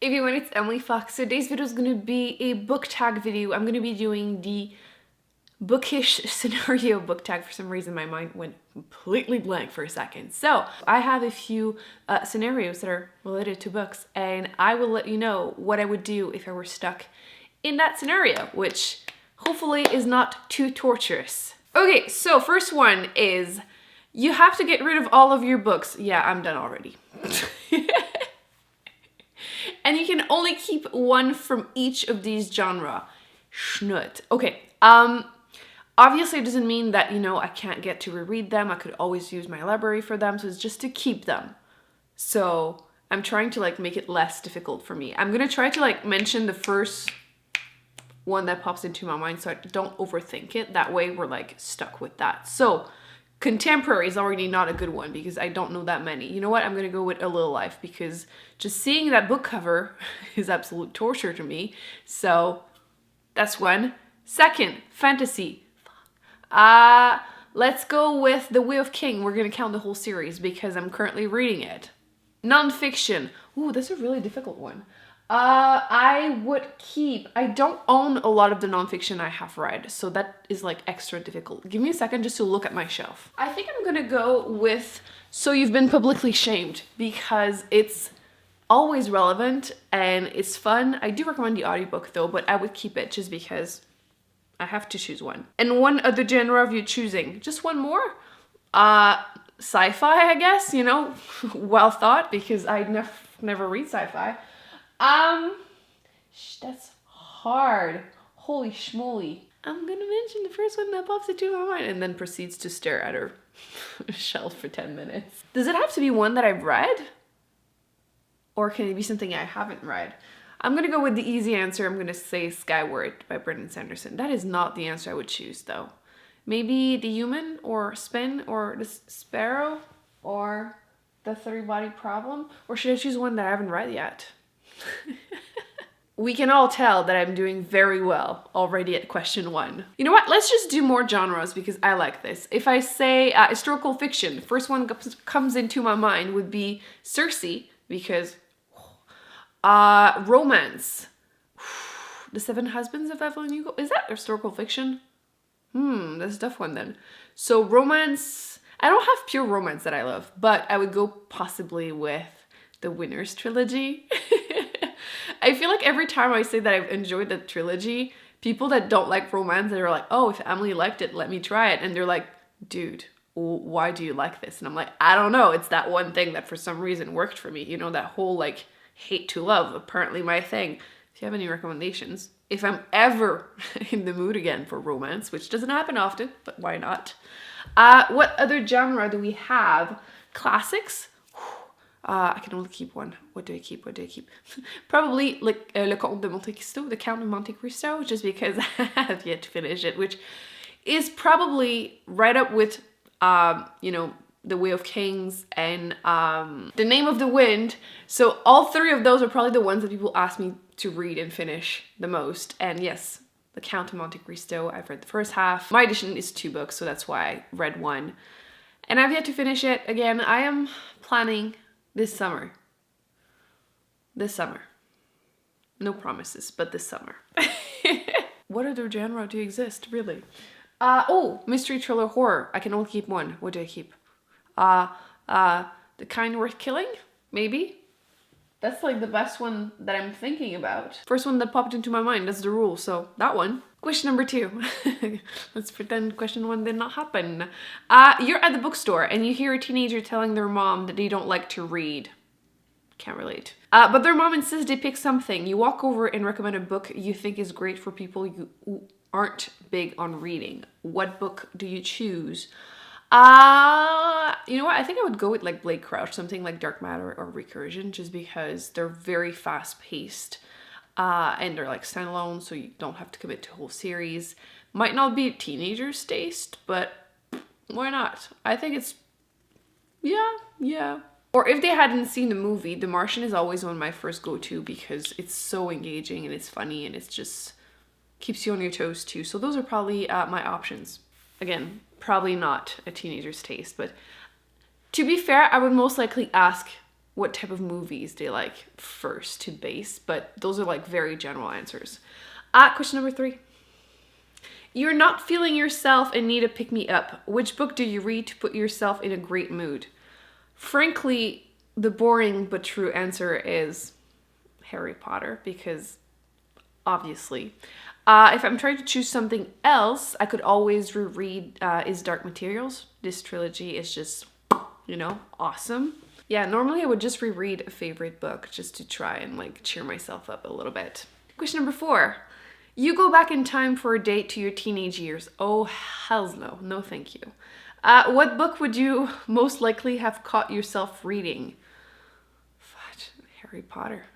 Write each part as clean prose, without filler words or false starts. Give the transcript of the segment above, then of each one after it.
Everyone, it's Emily Fox. Today's video is going to be a book tag video. I'm going to be doing the Bookish Scenario Book Tag. For some reason, my mind went completely blank for a second. So I have a few scenarios that are related to books, and I will let you know what I would do if I were stuck in that scenario, which hopefully is not too torturous. Okay, so first one is you have to get rid of all of your books. Yeah, I'm done already. And you can only keep one from each of these genre. Schnut. Okay, obviously it doesn't mean that, I can't get to reread them. I could always use my library for them, so it's just to keep them. So I'm trying to make it less difficult for me. I'm gonna try to mention the first one that pops into my mind so I don't overthink it. That way we're stuck with that. So contemporary is already not a good one because I don't know that many. You know what? I'm gonna go with A Little Life because just seeing that book cover is absolute torture to me. So that's one. Second, fantasy. Let's go with The Way of King. We're gonna count the whole series because I'm currently reading it. Non-fiction. Ooh, that's a really difficult one. I would keep, I don't own a lot of the nonfiction I have read, so that is extra difficult. Give me a second just to look at my shelf. I think I'm gonna go with So You've Been Publicly Shamed because it's always relevant and it's fun. I do recommend the audiobook though, but I would keep it just because I have to choose one. And one other genre of you choosing? Just one more? Sci-fi, I guess, well thought because I never read sci-fi. That's hard. Holy schmoly. I'm gonna mention the first one that pops into my mind and then proceeds to stare at her shelf for 10 minutes. Does it have to be one that I've read? Or can it be something I haven't read? I'm gonna go with the easy answer. I'm gonna say Skyward by Brandon Sanderson. That is not the answer I would choose though. Maybe The Human or Spin or The Sparrow or The Three-Body Problem? Or should I choose one that I haven't read yet? We can all tell that I'm doing very well already at question one. You know what? Let's just do more genres because I like this. If I say historical fiction, the first one comes into my mind would be Circe because romance. The Seven Husbands of Evelyn Hugo. Is that historical fiction? That's a tough one then. So romance, I don't have pure romance that I love, but I would go possibly with the Winners trilogy. I feel like every time I say that I've enjoyed the trilogy, people that don't like romance, they're like, oh, if Emily liked it, let me try it. And they're like, dude, why do you like this? And I'm like, I don't know. It's that one thing that for some reason worked for me. That whole hate to love, apparently my thing. If you have any recommendations, if I'm ever in the mood again for romance, which doesn't happen often, but why not? What other genre do we have? Classics? I can only keep one. What do I keep? Probably Le Comte de Monte Cristo, The Count of Monte Cristo, just because I have yet to finish it, which is probably right up with, The Way of Kings and The Name of the Wind. So all three of those are probably the ones that people ask me to read and finish the most. And yes, The Count of Monte Cristo, I've read the first half. My edition is 2 books, so that's why I read one. And I've yet to finish it. Again, I am planning this summer. No promises, but this summer. What other genre do exist, really? Mystery, thriller, horror. I can only keep one. What do I keep? The Kind Worth Killing? Maybe? That's the best one that I'm thinking about. First one that popped into my mind, that's the rule, so that one. Question number 2. Let's pretend question 1 did not happen. You're at the bookstore and you hear a teenager telling their mom that they don't like to read. Can't relate. But their mom insists they pick something. You walk over and recommend a book you think is great for people who aren't big on reading. What book do you choose? You know what? I think I would go with Blade Crouch, something like Dark Matter or Recursion, just because they're very fast-paced. And they're standalone, so you don't have to commit to a whole series. Might not be a teenager's taste, but why not? I think it's, yeah. Or if they hadn't seen the movie, The Martian is always one of my first go-to because it's so engaging and it's funny and it's just keeps you on your toes too. So those are probably my options. Again, probably not a teenager's taste, but to be fair, I would most likely ask what type of movies they like first to base, but those are like very general answers. Question number 3. You're not feeling yourself and need a pick-me-up. Which book do you read to put yourself in a great mood? Frankly, the boring but true answer is Harry Potter, because obviously. If I'm trying to choose something else, I could always reread Is Dark Materials. This trilogy is just, awesome. Yeah, normally I would just reread a favorite book just to try and like cheer myself up a little bit. Question number 4. You go back in time for a date to your teenage years. Oh, hells no. No, thank you. What book would you most likely have caught yourself reading? Fudge, Harry Potter.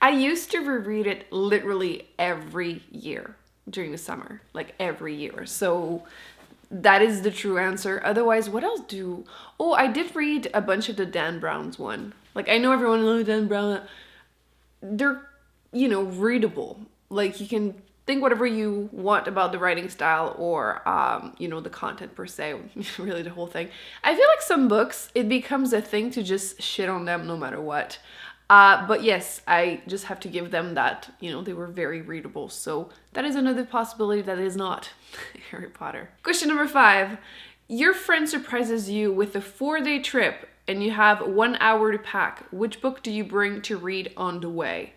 I used to reread it literally every year during the summer, like every year. So that is the true answer. Otherwise, what else Oh, I did read a bunch of the Dan Brown's one. Like, I know everyone knows Dan Brown. They're, readable. Like, you can think whatever you want about the writing style or, the content per se, really the whole thing. I feel like some books, it becomes a thing to just shit on them no matter what. But yes, I just have to give them that, they were very readable. So that is another possibility that is not Harry Potter. Question number 5. Your friend surprises you with a 4-day trip and you have 1 hour to pack. Which book do you bring to read on the way?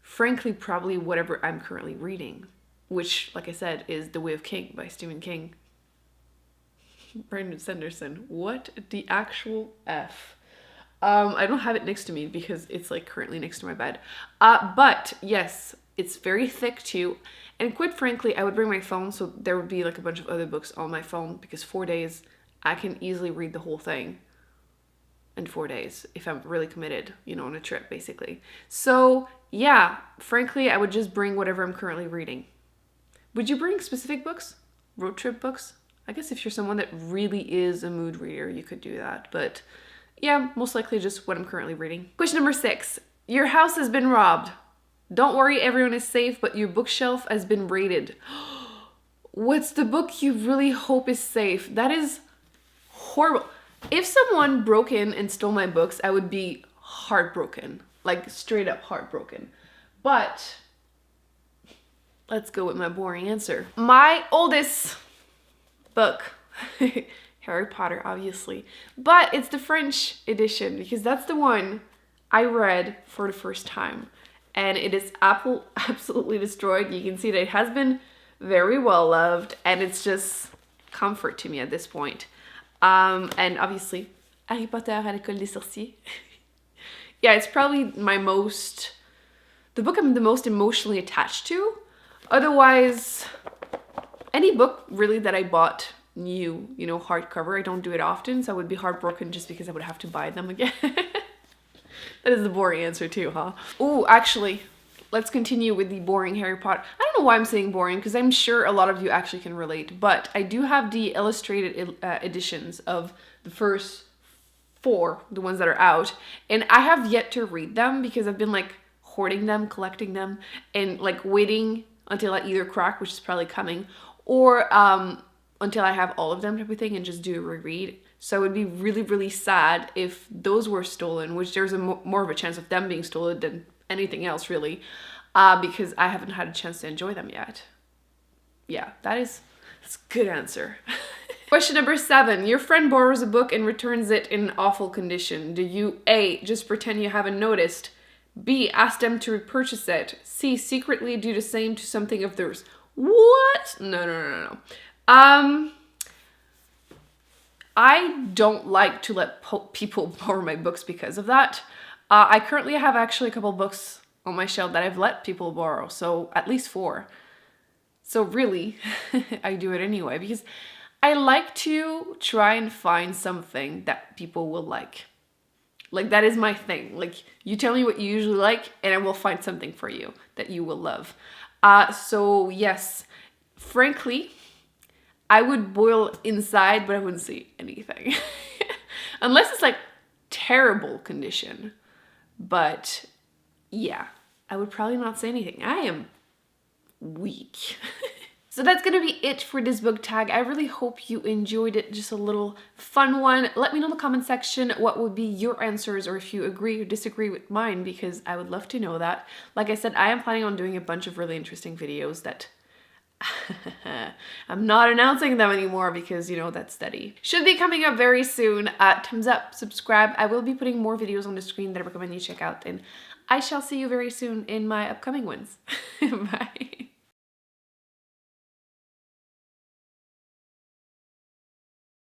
Frankly, probably whatever I'm currently reading, which, like I said, is The Way of King by Stephen King. Brandon Sanderson. What the actual F? I don't have it next to me because it's like currently next to my bed. But yes, it's very thick too. And quite frankly, I would bring my phone, so there would be like a bunch of other books on my phone, because 4 days, I can easily read the whole thing in 4 days if I'm really committed, on a trip basically. So yeah, frankly, I would just bring whatever I'm currently reading. Would you bring specific books? Road trip books? I guess if you're someone that really is a mood reader, you could do that. But yeah, most likely just what I'm currently reading. Question number 6. Your house has been robbed. Don't worry, everyone is safe, but your bookshelf has been raided. What's the book you really hope is safe? That is horrible. If someone broke in and stole my books, I would be heartbroken. Like straight up heartbroken. But let's go with my boring answer. My oldest book, Harry Potter, obviously. But it's the French edition, because that's the one I read for the first time. And it is Appel absolutely destroyed. You can see that it has been very well loved, and it's just comfort to me at this point. And obviously, Harry Potter à l'école des sorciers. Yeah, it's probably the book I'm the most emotionally attached to. Otherwise, any book really that I bought new, hardcover, I don't do it often, so I would be heartbroken just because I would have to buy them again. That is the boring answer too, huh? Oh, actually, let's continue with the boring Harry Potter. I don't know why I'm saying boring, because I'm sure a lot of you actually can relate, but I do have the illustrated editions of the first 4, the ones that are out, and I have yet to read them because I've been like hoarding them, collecting them, and like waiting until I either crack, which is probably coming, or until I have all of them type of thing and just do a reread. So I would be really, really sad if those were stolen, which there's more of a chance of them being stolen than anything else really, because I haven't had a chance to enjoy them yet. Yeah, that's a good answer. Question number 7. Your friend borrows a book and returns it in awful condition. Do you A, just pretend you haven't noticed? B, ask them to repurchase it? C, secretly do the same to something of theirs? What? No. I don't like to let people borrow my books because of that. I currently have actually a couple books on my shelf that I've let people borrow, so at least 4. So really, I do it anyway because I like to try and find something that people will like. Like, that is my thing. Like, you tell me what you usually like and I will find something for you that you will love. So yes, frankly, I would boil inside, but I wouldn't say anything. Unless it's like terrible condition. But yeah, I would probably not say anything. I am weak. So that's gonna be it for this book tag. I really hope you enjoyed it. Just a little fun one. Let me know in the comment section what would be your answers, or if you agree or disagree with mine, because I would love to know that. Like I said, I am planning on doing a bunch of really interesting videos that I'm not announcing them anymore because, you know, that's steady. Should be coming up very soon. Thumbs up, subscribe. I will be putting more videos on the screen that I recommend you check out, and I shall see you very soon in my upcoming ones. Bye.